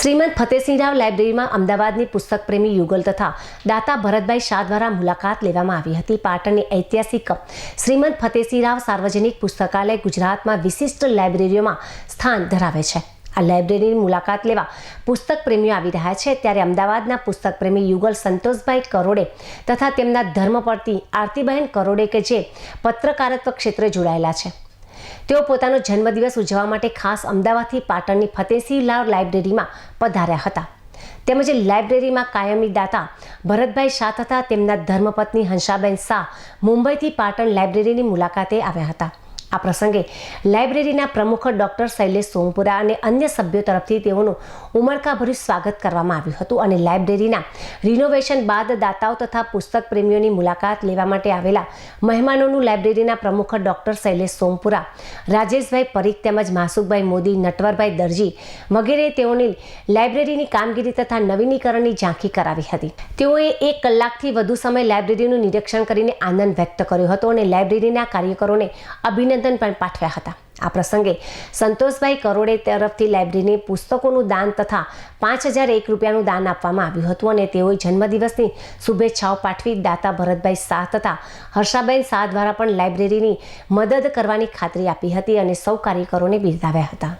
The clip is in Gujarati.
શ્રીમંત ફતેસિંહ રાવ લાઇબ્રેરીમાં અમદાવાદની પુસ્તક પ્રેમી યુગલ તથા દાતા ભરતભાઈ શાહ દ્વારા મુલાકાત લેવામાં આવી હતી। પાટણની ઐતિહાસિક શ્રીમંત ફતેસિંહ રાવ સાર્વજનિક પુસ્તકાલય ગુજરાતમાં વિશિષ્ટ લાઇબ્રેરીઓમાં સ્થાન ધરાવે છે। આ લાઇબ્રેરીની મુલાકાત લેવા પુસ્તક પ્રેમીઓ આવી રહ્યા છે, ત્યારે અમદાવાદના પુસ્તક પ્રેમી યુગલ સંતોષભાઈ કરોડે તથા તેમના ધર્મપત્ની આરતીબહેન કરોડે કે જે પત્રકારત્વ ક્ષેત્રે જોડાયેલા છે, તેઓ પોતાનો જન્મદિવસ ઉજવવા માટે ખાસ અમદાવાદથી પાટણની ફતેસિંહ રાવ લાઇબ્રેરીમાં પધાર્યા હતા। તેમજ લાઇબ્રેરીમાં કાયમી દાતા ભરતભાઈ શાહ તથા તેમના ધર્મપત્ની હંસાબેન શાહ મુંબઈથી પાટણ લાઇબ્રેરીની મુલાકાતે આવ્યા હતા। આ પ્રસંગે લાઇબ્રેરીના પ્રમુખ ડૉક્ટર શૈલેષ સોમપુરા અને અન્ય સભ્યો તરફથી તેઓનું ઉમળકાભર્યું સ્વાગત કરવામાં આવ્યું હતું અને લાઇબ્રેરીના રિનોવેશન બાદ દાતાઓ તથા પુસ્તક પ્રેમીઓની મુલાકાત લેવા માટે આવેલા મહેમાનોનું લાઇબ્રેરીના પ્રમુખ ડૉક્ટર શૈલેષ સોમપુરા, રાજેશભાઈ પરીખ તેમજ માસુકભાઈ મોદી, નટવરભાઈ દરજી વગેરે તેઓની લાઇબ્રેરીની કામગીરી તથા નવીનીકરણની ઝાંખી કરાવી હતી। તેઓએ 1 કલાકથી વધુ સમય લાઇબ્રેરીનું નિરીક્ષણ કરીને આનંદ વ્યક્ત કર્યો હતો અને લાઇબ્રેરીના કાર્યકરોને અભિનંદન પણ પાઠવ્યા હતા। આ પ્રસંગે સંતોષભાઈ કરોડે તરફથી લાઇબ્રેરીને પુસ્તકોનું દાન તથા 5001 રૂપિયાનું દાન આપવામાં આવ્યું હતું અને તેઓએ જન્મદિવસની શુભેચ્છાઓ પાઠવી દાતા ભરતભાઈ શાહ તથા હર્ષાબેન શાહ દ્વારા પણ લાઇબ્રેરીની મદદ કરવાની ખાતરી આપી હતી અને સૌ કાર્યકરોને બિરદાવ્યા હતા।